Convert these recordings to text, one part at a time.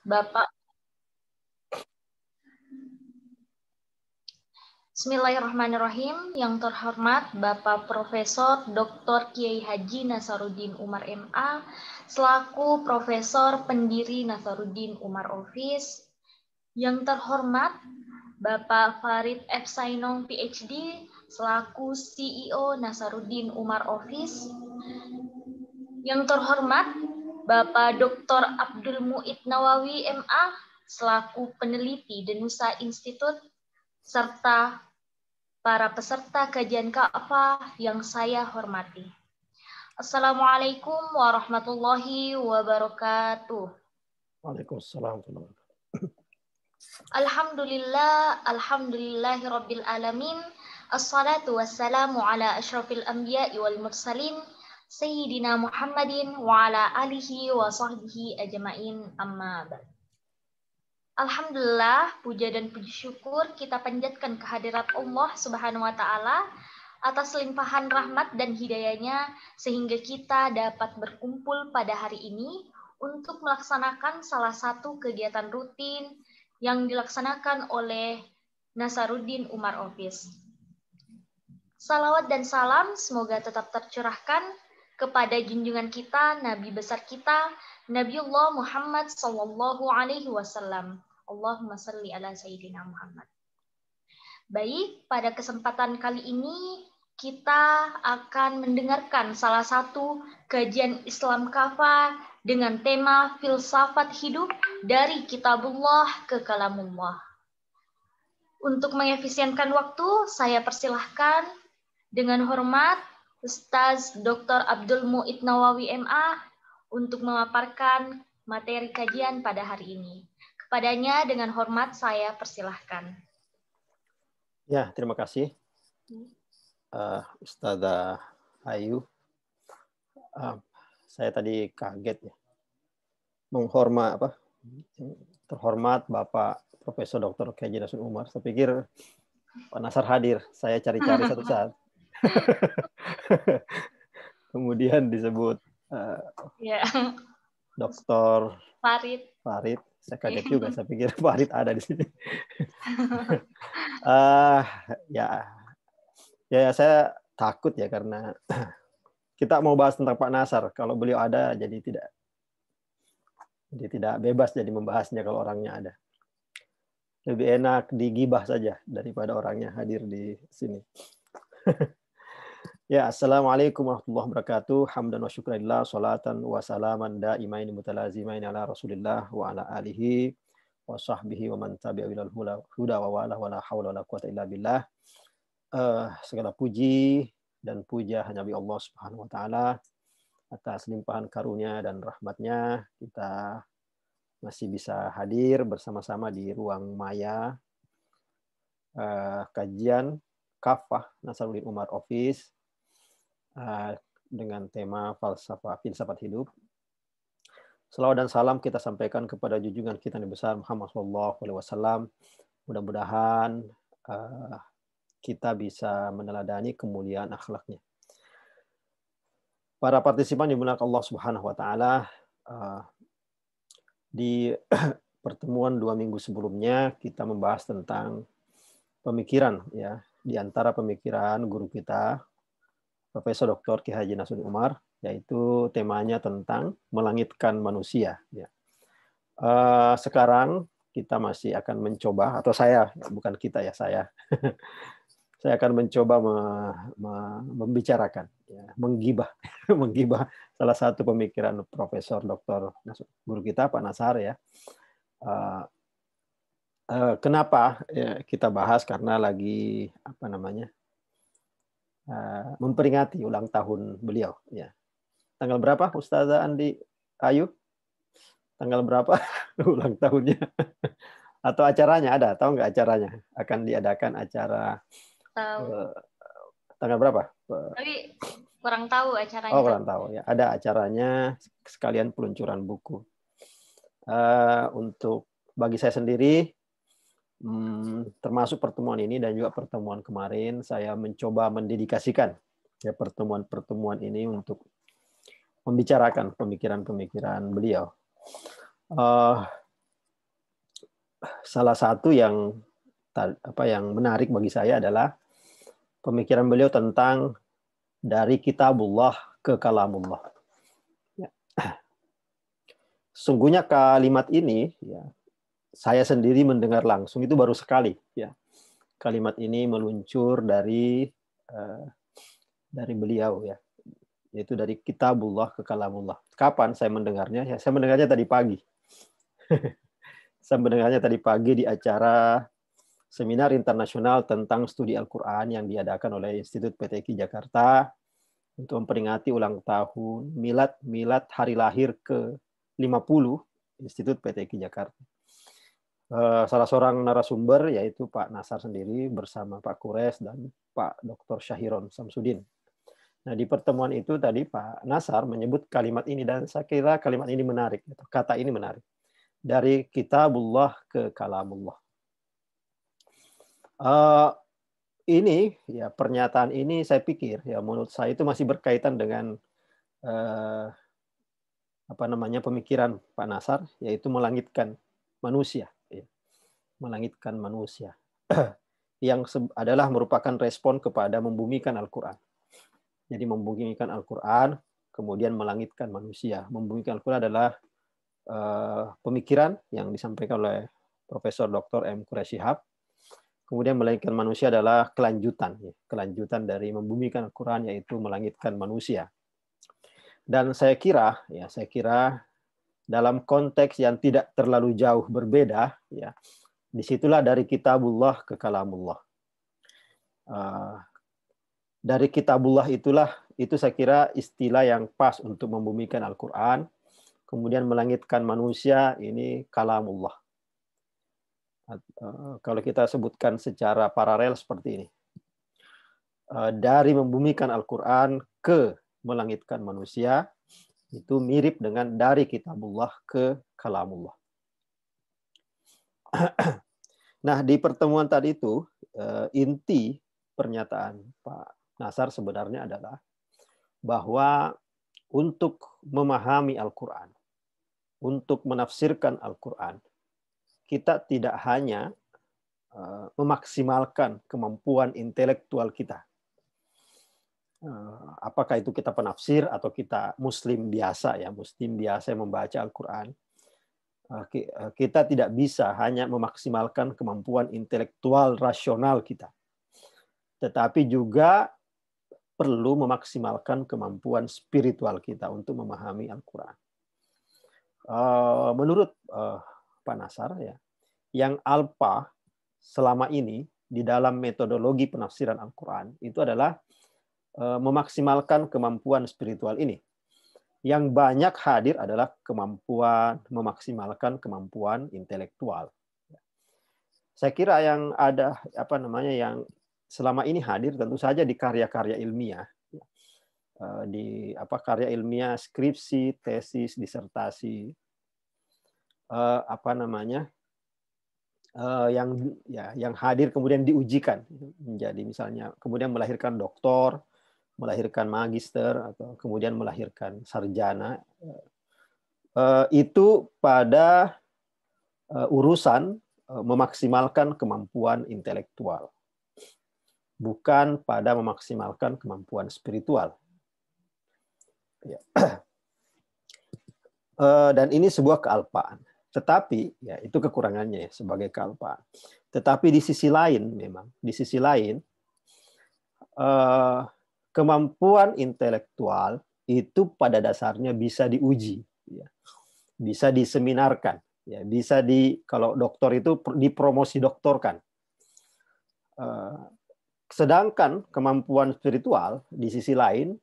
Bapak Bismillahirrahmanirrahim. Yang terhormat Bapak Profesor Dr. Kiai Haji Nasaruddin Umar MA selaku Profesor Pendiri Nasaruddin Umar Office. Yang terhormat Bapak Farid F. Sainong PhD selaku CEO Nasaruddin Umar Office. Yang terhormat Bapak Dr. Abdul Muid Nawawi MA selaku peneliti Denusa Institute serta para peserta kajian Ka'fah yang saya hormati. Assalamualaikum warahmatullahi wabarakatuh. Waalaikumsalam. Alhamdulillahi rabbil alamin. Assalatu wassalamu ala asyrafil anbiya'i wal mursalin Sayyidina Muhammadin wa ala alihi wa sahbihi ajma'in amma ba'd. Alhamdulillah, puja dan puji syukur kita panjatkan kehadirat Allah Subhanahu wa taala atas limpahan rahmat dan hidayahnya sehingga kita dapat berkumpul pada hari ini untuk melaksanakan salah satu kegiatan rutin yang dilaksanakan oleh Nasaruddin Umar Office. Salawat dan salam semoga tetap tercurahkan kepada junjungan kita, Nabi besar kita, Nabiullah Muhammad sallallahu alaihi wasallam. Allahumma salli ala Sayyidina Muhammad. Baik, pada kesempatan kali ini kita akan mendengarkan salah satu kajian Islam Kafah dengan tema filsafat hidup dari Kitabullah ke Kalamullah. Untuk mengefisienkan waktu, saya persilahkan dengan hormat Ustaz Dr. Abdul Muid Nawawi MA untuk memaparkan materi kajian pada hari ini. Kepadanya dengan hormat saya persilahkan. Ya, terima kasih Ustazah Ayu. Saya tadi kaget ya. Terhormat Bapak Profesor Dr. Kiai Haji Umar. Saya pikir Pak Nasar hadir. Saya cari-cari satu saat. Kemudian disebut Dr. Farid. Saya kaget juga. Saya pikir Farid ada di sini. Ya, saya takut ya karena kita mau bahas tentang Pak Nasar. Kalau beliau ada, jadi tidak bebas jadi membahasnya kalau orangnya ada. Lebih enak digibah saja daripada orangnya hadir di sini. Ya, assalamualaikum warahmatullahi wabarakatuh. Hamdan wa syukrillah, salatan wa salaman daimaini mutalazimain ala Rasulillah wa ala alihi wa sahbihi wa man tabi'a ilal huda wa wala wala haula wala quwata illa billah. Segala puji dan puja hanya bagi Allah Subhanahu wa taala atas limpahan karunia dan rahmatnya kita masih bisa hadir bersama-sama di ruang maya kajian Kafah Nasaruddin Umar Office dengan tema filsafat hidup. Selawat dan salam kita sampaikan kepada junjungan kita yang besar Muhammad SAW. Mudah-mudahan kita bisa meneladani kemuliaan akhlaknya. Para partisipan dimuliakan Allah Subhanahu wa taala, di pertemuan 2 minggu sebelumnya kita membahas tentang pemikiran ya, di antara pemikiran guru kita Profesor Dr. Kiai Haji Nasaruddin Umar, yaitu temanya tentang melangitkan manusia ya. Sekarang kita masih akan mencoba, atau saya, bukan kita ya, saya akan mencoba membicarakan, ya, menggibah salah satu pemikiran Profesor Dr. guru kita Pak Nasar ya. Kenapa ya, kita bahas karena lagi memperingati ulang tahun beliau ya. Tanggal berapa Ustazah Andi Ayu? Tanggal berapa ulang tahunnya? Atau acaranya ada? Tahu nggak acaranya? Akan diadakan acara tanggal berapa? Tapi kurang tahu acaranya. Oh, kurang tahu ya. Ada acaranya sekalian peluncuran buku. Untuk bagi saya sendiri, termasuk pertemuan ini dan juga pertemuan kemarin, saya mencoba mendedikasikan ya pertemuan-pertemuan ini untuk membicarakan pemikiran-pemikiran beliau. salah satu yang menarik bagi saya adalah pemikiran beliau tentang dari kitabullah ke kalamullah. Ya. Sungguhnya kalimat ini, ya, saya sendiri mendengar langsung itu baru sekali. Ya. Kalimat ini meluncur dari beliau, ya, yaitu dari kitabullah ke kalamullah. Kapan saya mendengarnya? Ya, saya mendengarnya tadi pagi. Saya mendengarnya tadi pagi di acara seminar internasional tentang studi Al-Quran yang diadakan oleh Institut PTQ Jakarta untuk memperingati ulang tahun milad hari lahir ke-50 Institut PTQ Jakarta. Salah seorang narasumber yaitu Pak Nasar sendiri bersama Pak Kures dan Pak Dr. Syahiron Samsudin. Nah, di pertemuan itu tadi Pak Nasar menyebut kalimat ini dan saya kira kalimat ini menarik, kata ini menarik. Dari kitabullah ke kalamullah. Ini ya, pernyataan ini saya pikir ya menurut saya itu masih berkaitan dengan pemikiran Pak Nasar, yaitu melangitkan manusia, ya. Melangitkan manusia yang adalah merupakan respon kepada membumikan Al-Quran. Jadi membumikan Al-Quran kemudian melangitkan manusia. Membumikan Al-Quran adalah pemikiran yang disampaikan oleh Profesor Dr. M. Quraish Shihab. Kemudian melangitkan manusia adalah kelanjutan, ya, kelanjutan dari membumikan Al-Quran, yaitu melangitkan manusia. Dan saya kira dalam konteks yang tidak terlalu jauh berbeda, ya, disitulah dari kitabullah ke kalamullah. Dari kitabullah itu saya kira istilah yang pas untuk membumikan Al-Quran. Kemudian melangitkan manusia, ini kalamullah. Kalau kita sebutkan secara paralel seperti ini. Dari membumikan Al-Quran ke melangitkan manusia, itu mirip dengan dari kitabullah ke kalamullah. Nah, di pertemuan tadi itu, inti pernyataan Pak Nasar sebenarnya adalah bahwa untuk memahami Al-Quran, untuk menafsirkan Al-Quran, kita tidak hanya memaksimalkan kemampuan intelektual kita. Apakah itu kita penafsir atau kita muslim biasa, ya, muslim biasa yang membaca Al-Quran. Kita tidak bisa hanya memaksimalkan kemampuan intelektual rasional kita, tetapi juga perlu memaksimalkan kemampuan spiritual kita untuk memahami Al-Quran. Menurut Pak Nasar, ya, yang alpa selama ini di dalam metodologi penafsiran Al-Quran itu adalah memaksimalkan kemampuan spiritual ini. Yang banyak hadir adalah kemampuan memaksimalkan kemampuan intelektual. Saya kira yang ada yang selama ini hadir tentu saja di karya-karya ilmiah, di karya ilmiah, skripsi, tesis, disertasi, yang hadir kemudian diujikan menjadi misalnya kemudian melahirkan doktor, melahirkan magister, atau kemudian melahirkan sarjana. Itu pada urusan memaksimalkan kemampuan intelektual, bukan pada memaksimalkan kemampuan spiritual. Ya. Dan ini sebuah kealpaan. Tetapi ya itu kekurangannya, ya, sebagai kealpaan. Tetapi di sisi lain kemampuan intelektual itu pada dasarnya bisa diuji, ya. Bisa diseminarkan, ya. Bisa kalau doktor itu dipromosi doktorkan. Sedangkan kemampuan spiritual di sisi lain,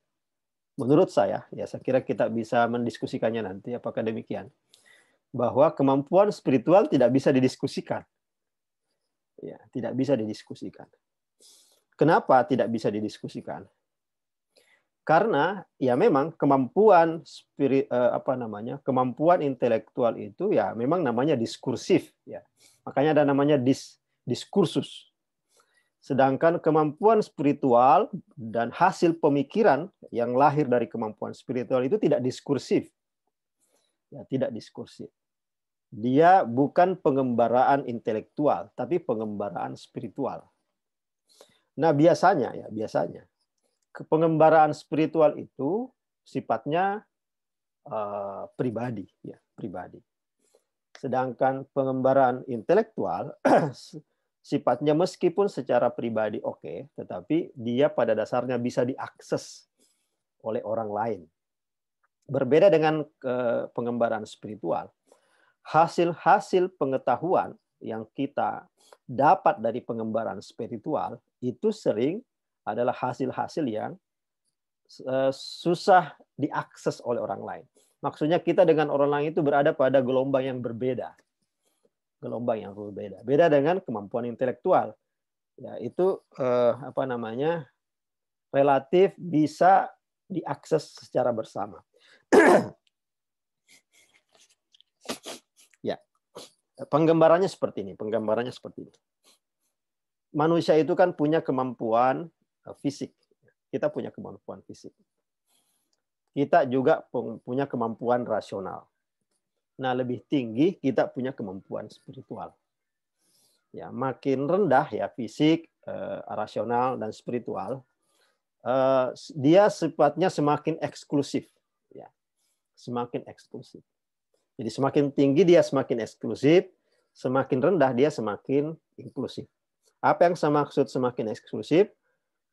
menurut saya kira kita bisa mendiskusikannya nanti apakah demikian, bahwa kemampuan spiritual tidak bisa didiskusikan. Ya, tidak bisa didiskusikan. Kenapa tidak bisa didiskusikan? Karena ya memang kemampuan kemampuan intelektual itu ya memang namanya diskursif, ya. Makanya ada namanya diskursus. Sedangkan kemampuan spiritual dan hasil pemikiran yang lahir dari kemampuan spiritual itu tidak diskursif. Ya, tidak diskursif. Dia bukan pengembaraan intelektual, tapi pengembaraan spiritual. Nah, biasanya pengembaraan spiritual itu sifatnya pribadi, ya, pribadi. Sedangkan pengembaraan intelektual sifatnya meskipun secara pribadi oke, tetapi dia pada dasarnya bisa diakses oleh orang lain. Berbeda dengan pengembaraan spiritual, hasil-hasil pengetahuan yang kita dapat dari pengembaraan spiritual itu sering adalah hasil-hasil yang susah diakses oleh orang lain. Maksudnya kita dengan orang lain itu berada pada gelombang yang berbeda. Gelombang yang berbeda. Beda dengan kemampuan intelektual. Ya, itu relatif bisa diakses secara bersama. Ya, penggambarannya seperti ini. Manusia itu kan punya kemampuan fisik. Kita punya kemampuan fisik. Kita juga punya kemampuan rasional. Nah, lebih tinggi kita punya kemampuan spiritual. Ya, makin rendah ya fisik, rasional dan spiritual, dia sifatnya semakin eksklusif. Ya, semakin eksklusif. Jadi semakin tinggi dia semakin eksklusif, semakin rendah dia semakin inklusif. Apa yang saya maksud semakin eksklusif?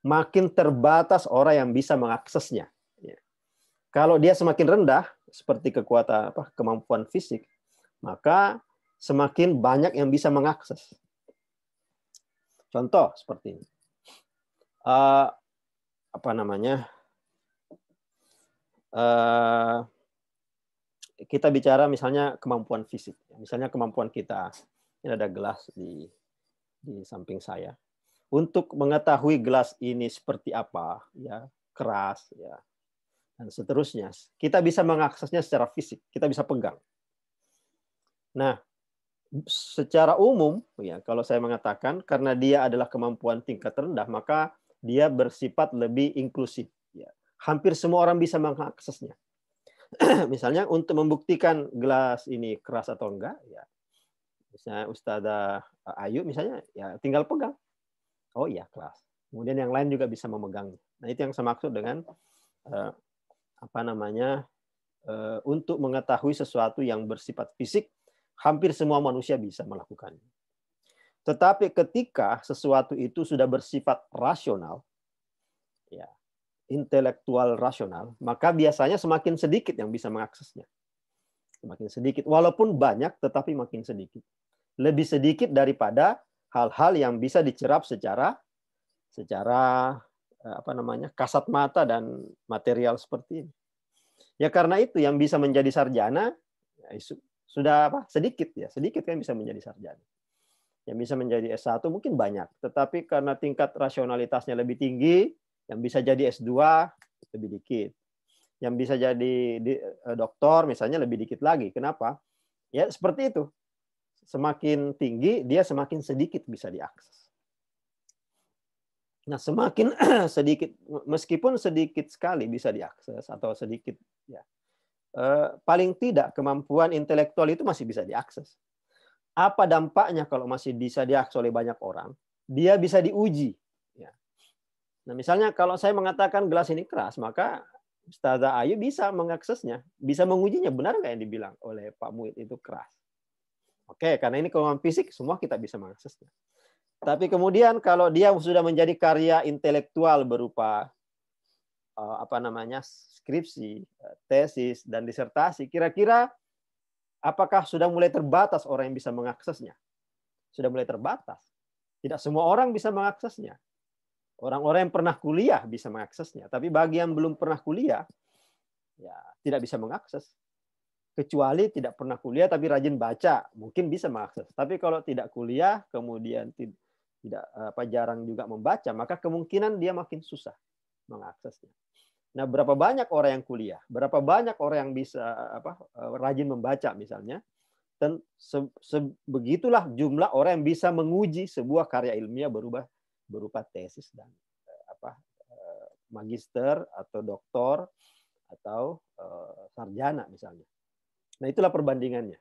Makin terbatas orang yang bisa mengaksesnya. Ya. Kalau dia semakin rendah, seperti kekuatan kemampuan fisik, maka semakin banyak yang bisa mengakses. Contoh seperti ini. Kita bicara misalnya kemampuan fisik. Misalnya kemampuan kita, ini ada gelas di samping saya. Untuk mengetahui gelas ini seperti apa, ya, keras, ya, dan seterusnya, kita bisa mengaksesnya secara fisik, kita bisa pegang. Nah, secara umum, ya, kalau saya mengatakan karena dia adalah kemampuan tingkat rendah, maka dia bersifat lebih inklusif. Ya. Hampir semua orang bisa mengaksesnya. Misalnya untuk membuktikan gelas ini keras atau enggak, ya, misalnya Ustazah Ayu misalnya, ya tinggal pegang. Oh iya, keras. Kemudian yang lain juga bisa memegangnya. Nah, itu yang saya maksud dengan untuk mengetahui sesuatu yang bersifat fisik, hampir semua manusia bisa melakukannya. Tetapi ketika sesuatu itu sudah bersifat rasional, ya, intelektual rasional, maka biasanya semakin sedikit yang bisa mengaksesnya. Semakin sedikit, walaupun banyak, tetapi makin sedikit. Lebih sedikit daripada hal-hal yang bisa dicerap secara kasat mata dan material seperti ini. Ya karena itu yang bisa menjadi sarjana ya, sudah sedikit kan bisa menjadi sarjana. Yang bisa menjadi S1 mungkin banyak, tetapi karena tingkat rasionalitasnya lebih tinggi, yang bisa jadi S2 lebih dikit. Yang bisa jadi doktor misalnya lebih dikit lagi. Kenapa? Ya seperti itu. Semakin tinggi, dia semakin sedikit bisa diakses. Nah, semakin sedikit, meskipun sedikit sekali bisa diakses atau sedikit, ya, paling tidak kemampuan intelektual itu masih bisa diakses. Apa dampaknya kalau masih bisa diakses oleh banyak orang? Dia bisa diuji. Ya. Nah, misalnya kalau saya mengatakan gelas ini keras, maka Ustazah Ayu bisa mengaksesnya, bisa mengujinya, benar nggak yang dibilang oleh Pak Muid itu keras? Oke, karena ini kemampuan fisik, semua kita bisa mengaksesnya. Tapi kemudian kalau dia sudah menjadi karya intelektual berupa skripsi, tesis, dan disertasi, kira-kira apakah sudah mulai terbatas orang yang bisa mengaksesnya? Sudah mulai terbatas. Tidak semua orang bisa mengaksesnya. Orang-orang yang pernah kuliah bisa mengaksesnya, tapi bagi yang belum pernah kuliah, ya tidak bisa mengakses. Kecuali tidak pernah kuliah tapi rajin baca, mungkin bisa mengakses. Tapi kalau tidak kuliah, kemudian jarang juga membaca, maka kemungkinan dia makin susah mengaksesnya. Nah, berapa banyak orang yang kuliah, berapa banyak orang yang bisa rajin membaca misalnya, dan begitulah jumlah orang yang bisa menguji sebuah karya ilmiah berupa tesis dan magister atau doktor atau sarjana misalnya. Nah, itulah perbandingannya.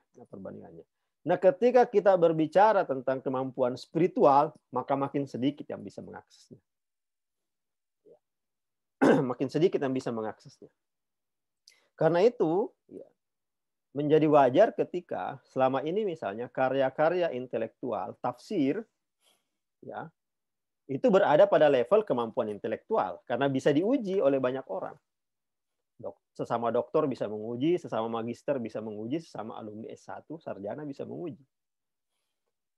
Nah, ketika kita berbicara tentang kemampuan spiritual, maka makin sedikit yang bisa mengaksesnya. Makin sedikit yang bisa mengaksesnya. Karena itu, ya, menjadi wajar ketika selama ini misalnya karya-karya intelektual, tafsir, ya, itu berada pada level kemampuan intelektual karena bisa diuji oleh banyak orang. Sesama doktor bisa menguji, sesama magister bisa menguji, sesama alumni S1, sarjana bisa menguji.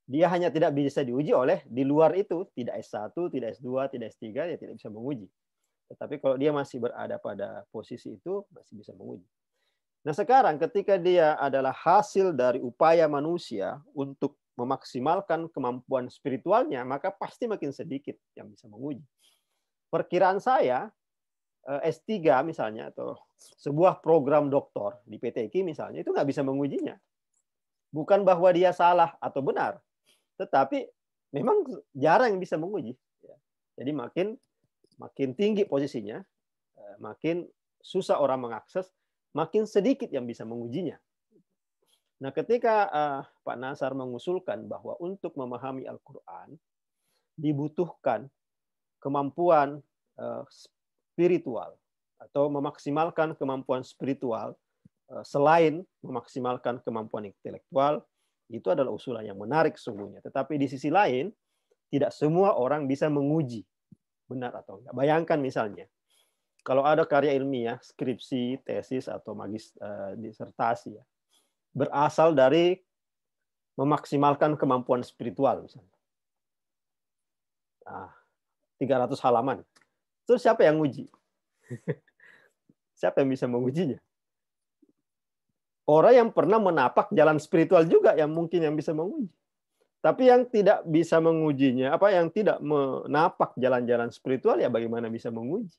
Dia hanya tidak bisa diuji oleh di luar itu, tidak S1, tidak S2, tidak S3, dia tidak bisa menguji. Tetapi kalau dia masih berada pada posisi itu, masih bisa menguji. Nah, sekarang ketika dia adalah hasil dari upaya manusia untuk memaksimalkan kemampuan spiritualnya, maka pasti makin sedikit yang bisa menguji. Perkiraan saya, S3 misalnya, atau sebuah program doktor di PTQ misalnya, itu nggak bisa mengujinya. Bukan bahwa dia salah atau benar, tetapi memang jarang yang bisa menguji. Jadi makin tinggi posisinya, makin susah orang mengakses, makin sedikit yang bisa mengujinya. Nah, ketika Pak Nasar mengusulkan bahwa untuk memahami Al-Quran dibutuhkan kemampuan spiritual atau memaksimalkan kemampuan spiritual selain memaksimalkan kemampuan intelektual, itu adalah usulan yang menarik sesungguhnya. Tetapi di sisi lain, tidak semua orang bisa menguji benar atau enggak. Bayangkan misalnya, kalau ada karya ilmiah, skripsi, tesis, atau disertasi, ya, berasal dari memaksimalkan kemampuan spiritual, misalnya. 300 halaman. Terus siapa yang nguji? Siapa yang bisa mengujinya? Orang yang pernah menapak jalan spiritual juga yang mungkin yang bisa menguji. Tapi yang tidak bisa mengujinya, yang tidak menapak jalan-jalan spiritual, ya bagaimana bisa menguji?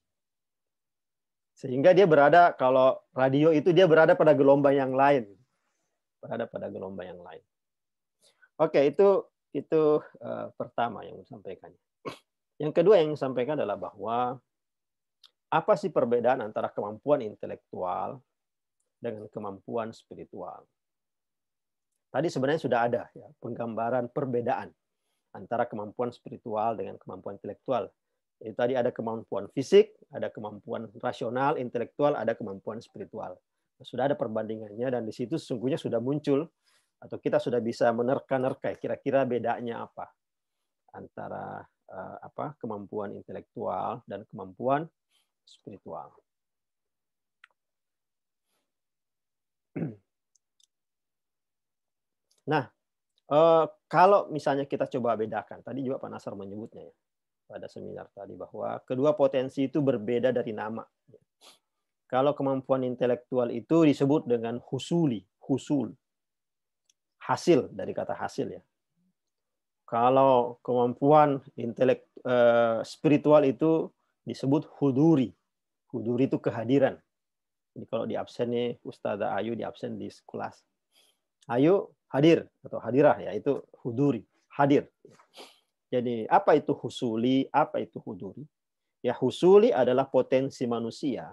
Sehingga dia berada, kalau radio itu dia berada pada gelombang yang lain. Berada pada gelombang yang lain. Oke, itu pertama yang disampaikan. Yang kedua yang disampaikan adalah bahwa apa sih perbedaan antara kemampuan intelektual dengan kemampuan spiritual? Tadi sebenarnya sudah ada ya, penggambaran perbedaan antara kemampuan spiritual dengan kemampuan intelektual. Jadi tadi ada kemampuan fisik, ada kemampuan rasional, intelektual, ada kemampuan spiritual. Sudah ada perbandingannya dan di situ sesungguhnya sudah muncul atau kita sudah bisa menerka-nerka kira-kira bedanya apa antara kemampuan intelektual dan kemampuan spiritual. Nah, kalau misalnya kita coba bedakan, tadi juga Pak Nasar menyebutnya ya pada seminar tadi bahwa kedua potensi itu berbeda dari nama. Kalau kemampuan intelektual itu disebut dengan husul, hasil dari kata hasil ya. Kalau kemampuan spiritual itu disebut huduri. Huduri itu kehadiran. Jadi kalau di absen nih Ustazah Ayu di absen di kelas. Ayu hadir atau hadirah ya, itu huduri, hadir. Jadi apa itu husuli, apa itu huduri? Ya, husuli adalah potensi manusia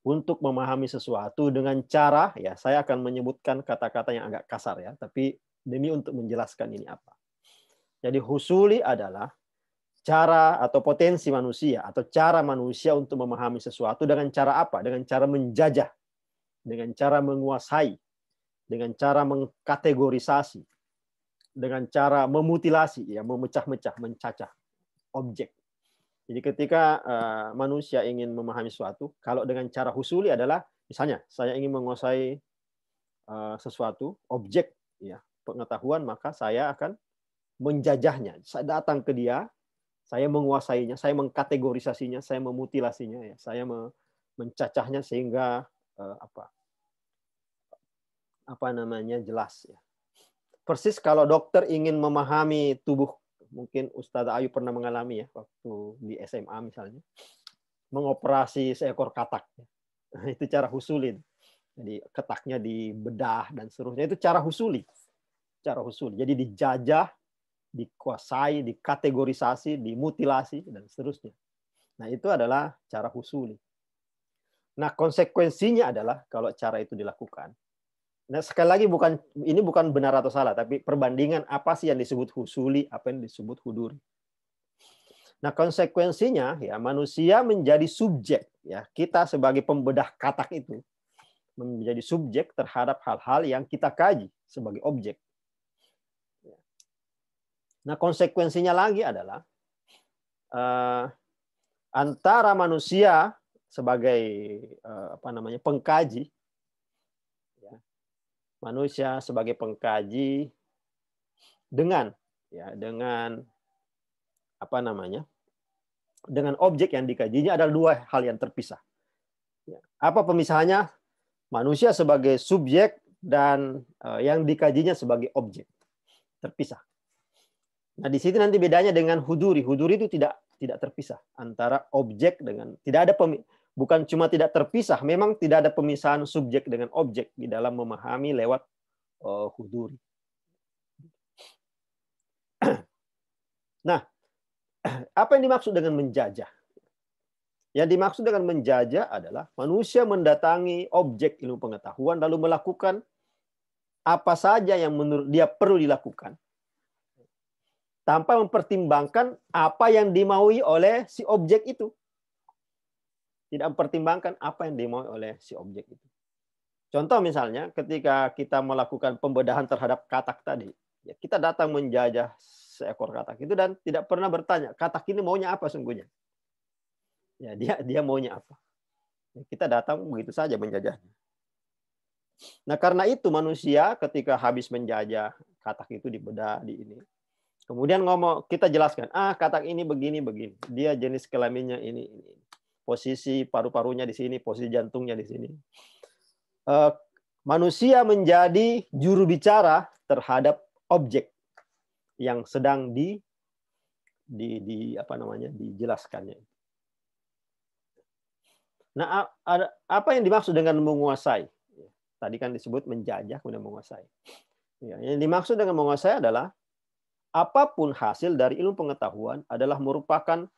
untuk memahami sesuatu dengan cara, ya saya akan menyebutkan kata-kata yang agak kasar ya, tapi demi untuk menjelaskan ini apa. Jadi husuli adalah cara atau potensi manusia atau cara manusia untuk memahami sesuatu dengan cara apa? Dengan cara menjajah, dengan cara menguasai, dengan cara mengkategorisasi, dengan cara memutilasi, ya memecah-mecah, mencacah objek. Jadi ketika manusia ingin memahami sesuatu, kalau dengan cara husuli adalah, misalnya saya ingin menguasai sesuatu, objek, ya pengetahuan, maka saya akan menjajahnya. Saya datang ke dia, saya menguasainya, saya mengkategorisasinya, saya memutilasinya, ya saya mencacahnya sehingga jelas ya. Persis kalau dokter ingin memahami tubuh, mungkin Ustazah Ayu pernah mengalami ya waktu di SMA misalnya, mengoperasi seekor katak. Nah, itu cara husuli. Jadi ketaknya dibedah dan seterusnya, itu cara husuli. Cara husuli. Jadi dijajah, dikuasai, dikategorisasi, dimutilasi dan seterusnya. Nah, itu adalah cara husuli. Nah, konsekuensinya adalah kalau cara itu dilakukan, Nah, sekali lagi ini bukan benar atau salah, tapi perbandingan apa sih yang disebut husuli, apa yang disebut huduri. Nah, konsekuensinya ya manusia menjadi subjek ya. Kita sebagai pembedah katak itu menjadi subjek terhadap hal-hal yang kita kaji sebagai objek. Nah, konsekuensinya lagi adalah antara manusia sebagai pengkaji, manusia sebagai pengkaji dengan dengan objek yang dikajinya adalah dua hal yang terpisah. Apa pemisahannya? Manusia sebagai subjek dan yang dikajinya sebagai objek terpisah. Nah, di situ nanti bedanya dengan huduri. Huduri itu tidak terpisah antara objek dengan bukan cuma tidak terpisah, memang tidak ada pemisahan subjek dengan objek di dalam memahami lewat huduri. Nah, apa yang dimaksud dengan menjajah? Yang dimaksud dengan menjajah adalah manusia mendatangi objek ilmu pengetahuan lalu melakukan apa saja yang menurut dia perlu dilakukan tanpa mempertimbangkan apa yang dimaui oleh si objek itu. Tidak mempertimbangkan apa yang dimaui oleh si objek itu. Contoh misalnya ketika kita melakukan pembedahan terhadap katak tadi, ya kita datang menjajah seekor katak itu dan tidak pernah bertanya katak ini maunya apa sungguhnya. Ya, dia maunya apa. Ya, kita datang begitu saja menjajahnya. Nah, karena itu manusia ketika habis menjajah katak itu dibedah di ini. Kemudian kita jelaskan, katak ini begini. Dia jenis kelaminnya ini. Posisi paru-parunya di sini, posisi jantungnya di sini. Manusia menjadi juru bicara terhadap objek yang sedang dijelaskannya. Nah, apa yang dimaksud dengan menguasai? Tadi kan disebut menjajah kemudian menguasai. Ya, yang dimaksud dengan menguasai adalah apapun hasil dari ilmu pengetahuan adalah merupakan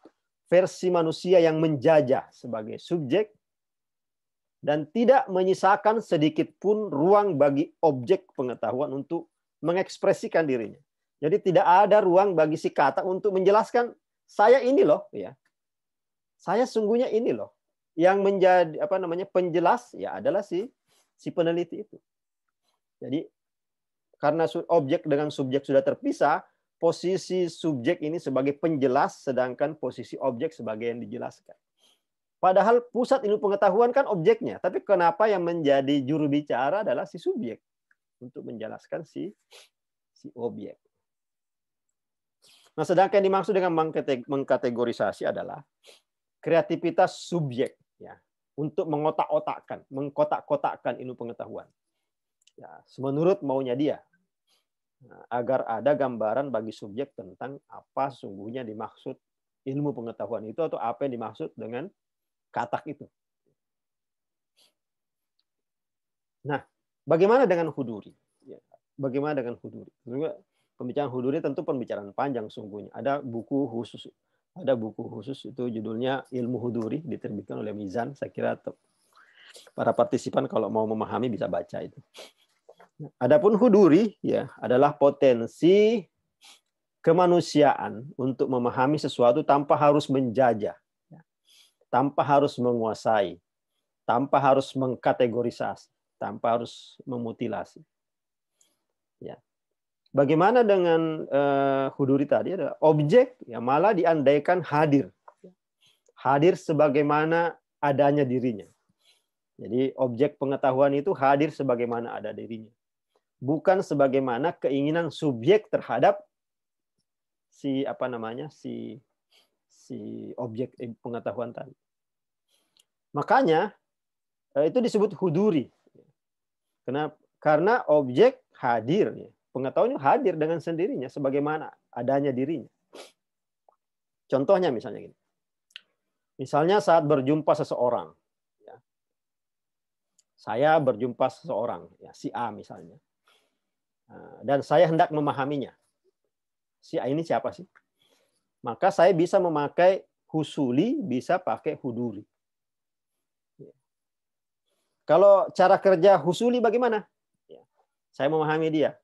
versi manusia yang menjajah sebagai subjek dan tidak menyisakan sedikit pun ruang bagi objek pengetahuan untuk mengekspresikan dirinya. Jadi tidak ada ruang bagi si katak untuk menjelaskan saya ini loh, ya. Saya sungguhnya ini loh. Yang menjadi penjelas ya adalah si peneliti itu. Jadi karena objek dengan subjek sudah terpisah, posisi subjek ini sebagai penjelas sedangkan posisi objek sebagai yang dijelaskan. Padahal pusat ilmu pengetahuan kan objeknya, tapi kenapa yang menjadi juru bicara adalah si subjek untuk menjelaskan si objek. Nah, sedangkan yang dimaksud dengan mengkategorisasi adalah kreativitas subjek ya untuk mengkotak-kotakkan ilmu pengetahuan ya menurut maunya dia agar ada gambaran bagi subjek tentang apa sungguhnya dimaksud ilmu pengetahuan itu atau apa yang dimaksud dengan katak itu. Nah, bagaimana dengan huduri? Ya, bagaimana dengan huduri? Pembicaraan huduri tentu pembicaraan panjang sungguhnya. Ada buku khusus itu judulnya Ilmu Huduri, diterbitkan oleh Mizan. Saya kira para partisipan kalau mau memahami bisa baca itu. Adapun huduri ya adalah potensi kemanusiaan untuk memahami sesuatu tanpa harus menjajah, tanpa harus menguasai, tanpa harus mengkategorisasi, tanpa harus memutilasi. Ya. Bagaimana dengan huduri tadi adalah objek ya malah diandaikan hadir sebagaimana adanya dirinya. Jadi objek pengetahuan itu hadir sebagaimana ada dirinya, bukan sebagaimana keinginan subjek terhadap si objek pengetahuan tadi. Makanya itu disebut huduri. Kenapa? Karena objek hadir ya. Pengetahuan hadir dengan sendirinya sebagaimana adanya dirinya. Contohnya misalnya gini. Misalnya saat berjumpa seseorang. Ya. Saya berjumpa seseorang, ya, si A misalnya. Dan saya hendak memahaminya. Si A ini siapa sih? Maka saya bisa memakai husuli, bisa pakai huduri. Kalau cara kerja husuli bagaimana? Ya. Saya memahami dia.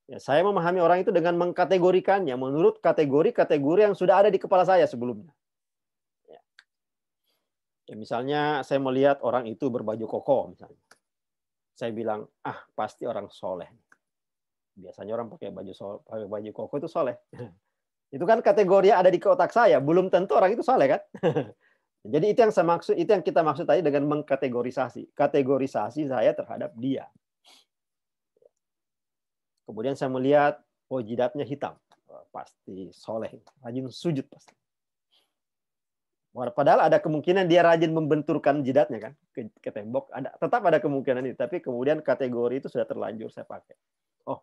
Ya, saya memahami orang itu dengan mengkategorikannya menurut kategori-kategori yang sudah ada di kepala saya sebelumnya. Ya, misalnya saya melihat orang itu berbaju koko, misalnya. Saya bilang, pasti orang soleh. Biasanya orang pakai baju koko itu soleh. Itu kan kategori yang ada di otak saya. Belum tentu orang itu soleh kan. Jadi itu yang saya maksud, itu yang kita maksud tadi dengan mengkategorisasi. Kategorisasi saya terhadap dia. Kemudian saya melihat, jidatnya hitam. Pasti soleh. Rajin sujud pasti. Padahal ada kemungkinan dia rajin membenturkan jidatnya kan ke tembok. Tetap ada kemungkinan itu. Tapi kemudian kategori itu sudah terlanjur saya pakai.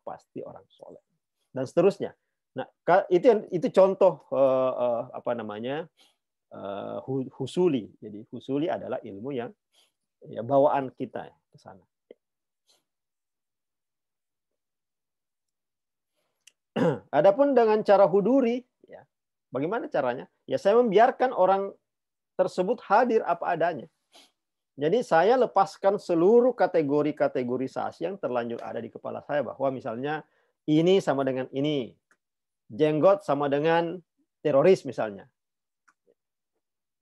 Pasti orang soleh. Dan seterusnya. Nah, itu contoh husuli. Jadi husuli adalah ilmu yang bawaan kita ke sana. Adapun dengan cara huduri, ya, bagaimana caranya? Ya, saya membiarkan orang tersebut hadir apa adanya. Jadi saya lepaskan seluruh kategori-kategorisasi yang terlanjur ada di kepala saya bahwa misalnya ini sama dengan ini, jenggot sama dengan teroris misalnya.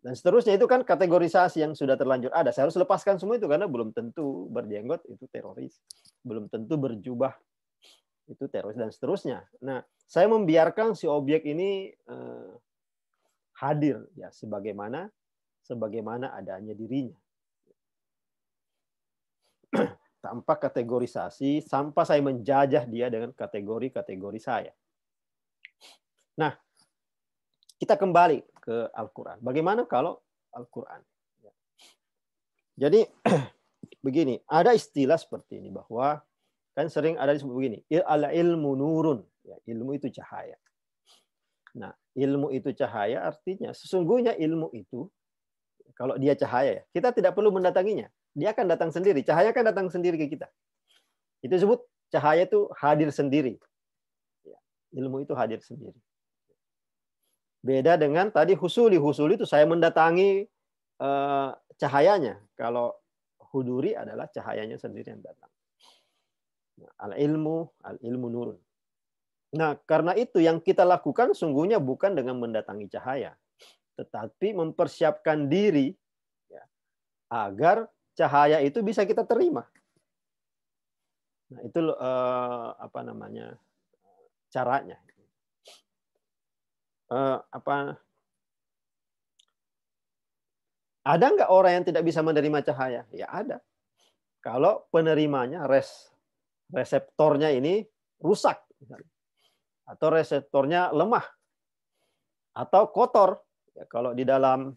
Dan seterusnya itu kan kategorisasi yang sudah terlanjur ada. Saya harus lepaskan semua itu karena belum tentu berjenggot itu teroris, belum tentu berjubah itu teroris dan seterusnya. Nah, saya membiarkan si objek ini hadir ya sebagaimana adanya dirinya. Tanpa kategorisasi, sampai saya menjajah dia dengan kategori-kategori saya. Nah, kita kembali ke Al-Quran. Bagaimana kalau Al-Quran? Jadi, begini, ada istilah seperti ini, bahwa kan sering ada disebut begini, al-ilmu nurun. Ya, ilmu itu cahaya. Nah, ilmu itu cahaya artinya sesungguhnya ilmu itu, kalau dia cahaya, kita tidak perlu mendatanginya. Dia akan datang sendiri. Cahaya akan datang sendiri ke kita. Itu disebut cahaya itu hadir sendiri. Ilmu itu hadir sendiri. Beda dengan tadi husuli. Husuli itu saya mendatangi cahayanya. Kalau huduri adalah cahayanya sendiri yang datang. Al-ilmu nurun. Nah, karena itu yang kita lakukan sungguhnya bukan dengan mendatangi cahaya, tetapi mempersiapkan diri ya, agar cahaya itu bisa kita terima. Nah, itu caranya. Ada nggak orang yang tidak bisa menerima cahaya? Ya ada. Kalau penerimanya, reseptornya ini rusak, atau reseptornya lemah, atau kotor. Ya, kalau di dalam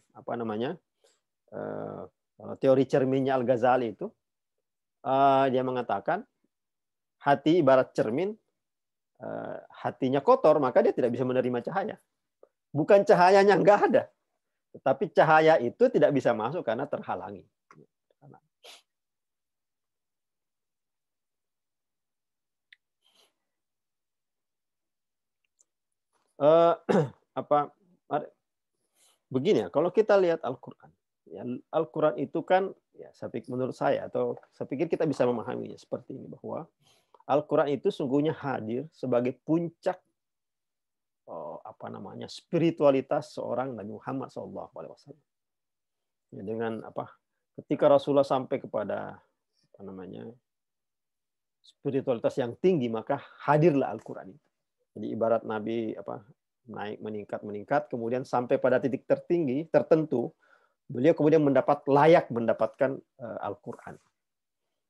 kalau teori cerminnya Al-Ghazali itu, dia mengatakan hati ibarat cermin, hatinya kotor, maka dia tidak bisa menerima cahaya. Bukan cahayanya nggak ada, tetapi cahaya itu tidak bisa masuk karena terhalangi. Begini ya, kalau kita lihat Al-Quran, ya, Al-Quran itu kan, ya, menurut saya, atau saya pikir kita bisa memahaminya seperti ini, bahwa Al-Quran itu sungguhnya hadir sebagai puncak spiritualitas seorang Nabi Muhammad SAW. Ya, dengan ketika Rasulullah sampai kepada spiritualitas yang tinggi, maka hadirlah Al-Quran itu. Jadi ibarat Nabi naik meningkat, kemudian sampai pada titik tertentu, beliau kemudian layak mendapatkan Al-Quran.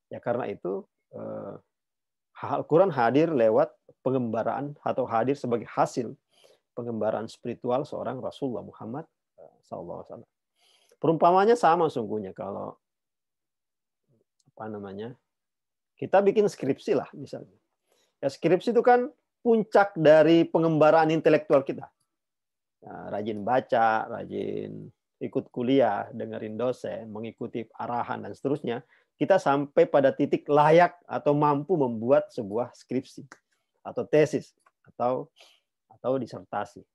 Ya, karena itu Al-Quran hadir lewat pengembaraan atau hadir sebagai hasil pengembaraan spiritual seorang Rasulullah Muhammad SAW. Perumpamannya sama sungguhnya kalau kita bikin skripsi lah misalnya. Ya, skripsi itu kan puncak dari pengembaraan intelektual kita. Nah, rajin baca, rajin ikut kuliah, dengerin dosen, mengikuti arahan dan seterusnya, kita sampai pada titik layak atau mampu membuat sebuah skripsi atau tesis atau disertasi.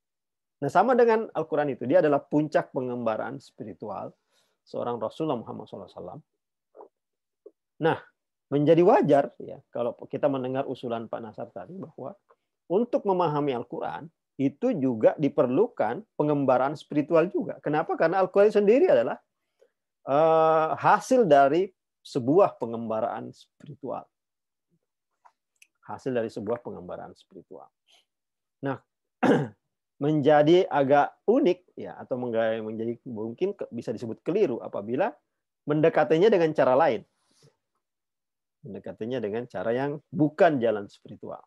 Nah, sama dengan Al-Quran itu, dia adalah puncak pengembaraan spiritual seorang Rasulullah Muhammad SAW. Nah, menjadi wajar ya kalau kita mendengar usulan Pak Nasar tadi bahwa untuk memahami Al-Quran itu juga diperlukan pengembaraan spiritual juga. Kenapa? Karena Al-Quran sendiri adalah hasil dari sebuah pengembaraan spiritual. Hasil dari sebuah pengembaraan spiritual. Nah, menjadi agak unik ya atau menjadi mungkin bisa disebut keliru apabila mendekatinya dengan cara lain. Mendekatinya dengan cara yang bukan jalan spiritual.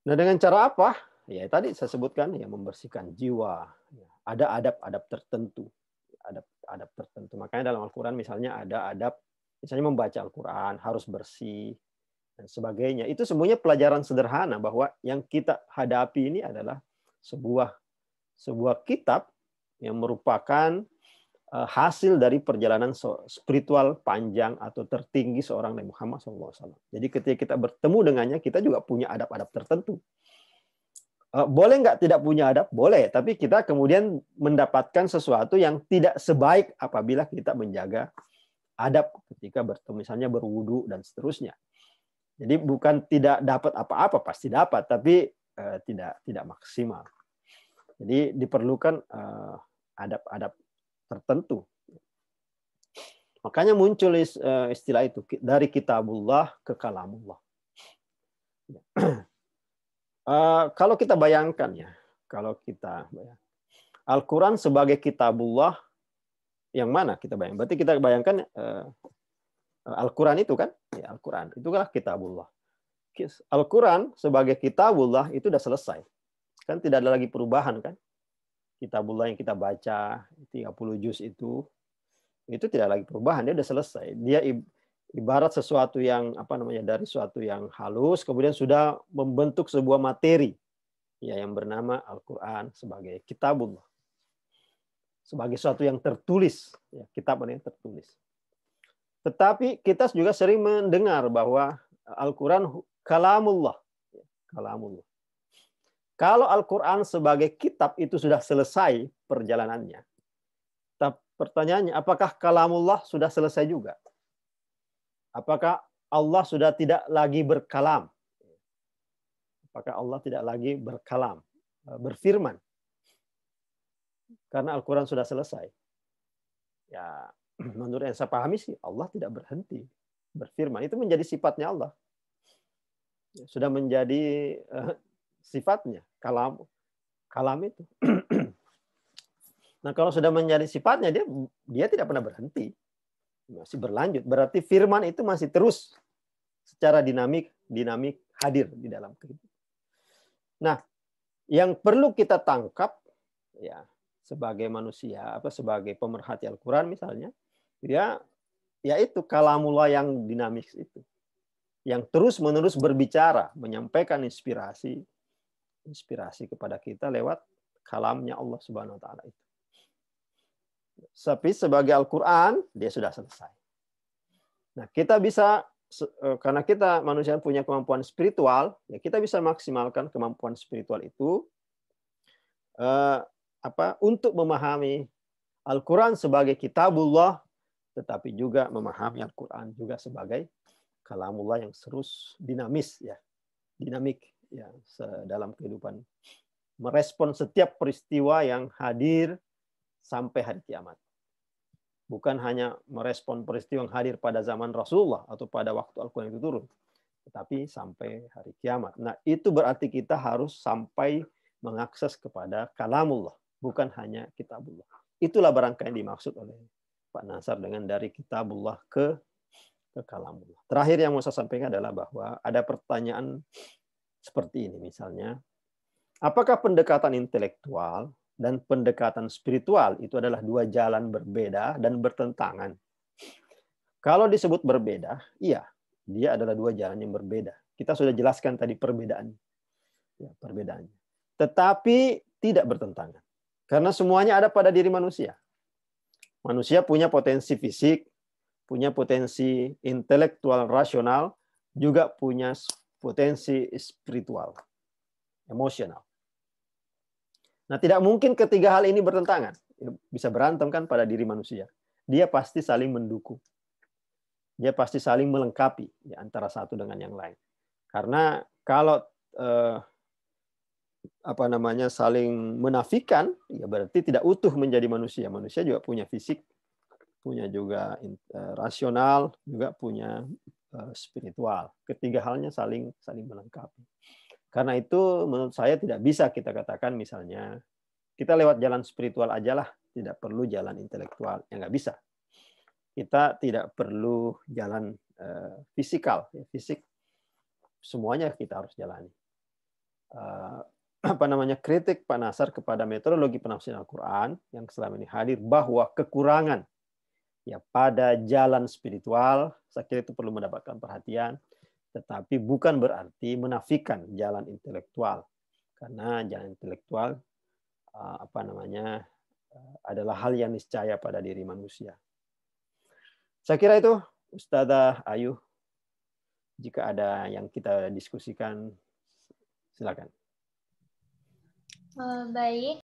Nah, dengan cara apa? Ya tadi saya sebutkan ya membersihkan jiwa. Ada adab-adab tertentu. Adab tertentu. Makanya dalam Al-Quran misalnya ada adab, misalnya membaca Al-Quran harus bersih dan sebagainya. Itu semuanya pelajaran sederhana bahwa yang kita hadapi ini adalah sebuah kitab yang merupakan hasil dari perjalanan spiritual panjang atau tertinggi seorang Nabi Muhammad SAW. Jadi ketika kita bertemu dengannya, kita juga punya adab-adab tertentu. Boleh nggak tidak punya adab? Boleh, tapi kita kemudian mendapatkan sesuatu yang tidak sebaik apabila kita menjaga adab ketika bertemu, misalnya berwudu dan seterusnya. Jadi bukan tidak dapat apa-apa, pasti dapat, tapi tidak maksimal. Jadi diperlukan adab-adab tertentu. Makanya muncul istilah itu dari kitabullah ke kalamullah. Kalau kita bayangkan ya, Al-Quran sebagai kitabullah, yang mana kita bayangkan? Berarti kita bayangkan Al-Quran itu kan, ya Al-Quran itu adalah kitabullah. Al-Quran sebagai kitabullah itu sudah selesai, kan tidak ada lagi perubahan kan? Kitabullah yang kita baca 30 juz itu tidak lagi perubahan, dia sudah selesai. Dia ibarat sesuatu yang dari sesuatu yang halus kemudian sudah membentuk sebuah materi ya yang bernama Al-Qur'an sebagai kitabullah. Sebagai sesuatu yang tertulis, ya, kitab yang tertulis. Tetapi kita juga sering mendengar bahwa Al-Qur'an kalamullah, kalamullah. Kalau Al-Quran sebagai kitab itu sudah selesai perjalanannya. Pertanyaannya, apakah kalamullah sudah selesai juga? Apakah Allah sudah tidak lagi berkalam? Apakah Allah tidak lagi berkalam, berfirman? Karena Al-Quran sudah selesai. Ya, menurut yang saya pahami sih, Allah tidak berhenti berfirman. Itu menjadi sifatnya Allah. Sudah menjadi sifatnya, kalam itu. Nah, kalau sudah menjadi sifatnya, dia tidak pernah berhenti, masih berlanjut. Berarti firman itu masih terus secara dinamik hadir di dalam kehidupan. Nah, yang perlu kita tangkap ya sebagai manusia, sebagai pemerhati Al-Quran misalnya, ya yaitu kalamullah yang dinamis itu, yang terus-menerus berbicara, menyampaikan inspirasi kepada kita lewat kalamnya Allah Subhanahu wa taala itu. Tapi sebagai Al-Qur'an dia sudah selesai. Nah, kita bisa karena kita manusia punya kemampuan spiritual, ya kita bisa maksimalkan kemampuan spiritual itu untuk memahami Al-Qur'an sebagai kitabullah, tetapi juga memahami Al-Qur'an juga sebagai kalamullah yang terus dinamis ya. Dinamik ya dalam kehidupan, merespon setiap peristiwa yang hadir sampai hari kiamat. Bukan hanya merespon peristiwa yang hadir pada zaman Rasulullah atau pada waktu Al-Quran itu turun, tetapi sampai hari kiamat. Nah, itu berarti kita harus sampai mengakses kepada kalamullah, bukan hanya kitabullah. Itulah barangkali yang dimaksud oleh Pak Nasar dengan dari kitabullah ke kalamullah. Terakhir yang mau saya sampaikan adalah bahwa ada pertanyaan seperti ini misalnya, apakah pendekatan intelektual dan pendekatan spiritual itu adalah dua jalan berbeda dan bertentangan? Kalau disebut berbeda, iya, dia adalah dua jalan yang berbeda. Kita sudah jelaskan tadi perbedaannya. Tetapi tidak bertentangan. Karena semuanya ada pada diri manusia. Manusia punya potensi fisik, punya potensi intelektual rasional, juga punya potensi spiritual, emosional. Nah, tidak mungkin ketiga hal ini bertentangan. Bisa berantem kan pada diri manusia. Dia pasti saling mendukung. Dia pasti saling melengkapi ya, antara satu dengan yang lain. Karena kalau saling menafikan, ya berarti tidak utuh menjadi manusia. Manusia juga punya fisik, punya juga rasional, juga punya spiritual. Ketiga halnya saling melengkapi. Karena itu menurut saya tidak bisa kita katakan misalnya kita lewat jalan spiritual aja lah, tidak perlu jalan intelektual. Ya nggak bisa. Kita tidak perlu jalan fisikal, fisik semuanya kita harus jalani. Kritik Pak Nasar kepada metodologi penafsiran Al-Quran yang selama ini hadir bahwa kekurangan ya pada jalan spiritual, saya kira itu perlu mendapatkan perhatian, tetapi bukan berarti menafikan jalan intelektual, karena jalan intelektual adalah hal yang niscaya pada diri manusia. Saya kira itu, Ustazah Ayu. Jika ada yang kita diskusikan, silakan. Baik.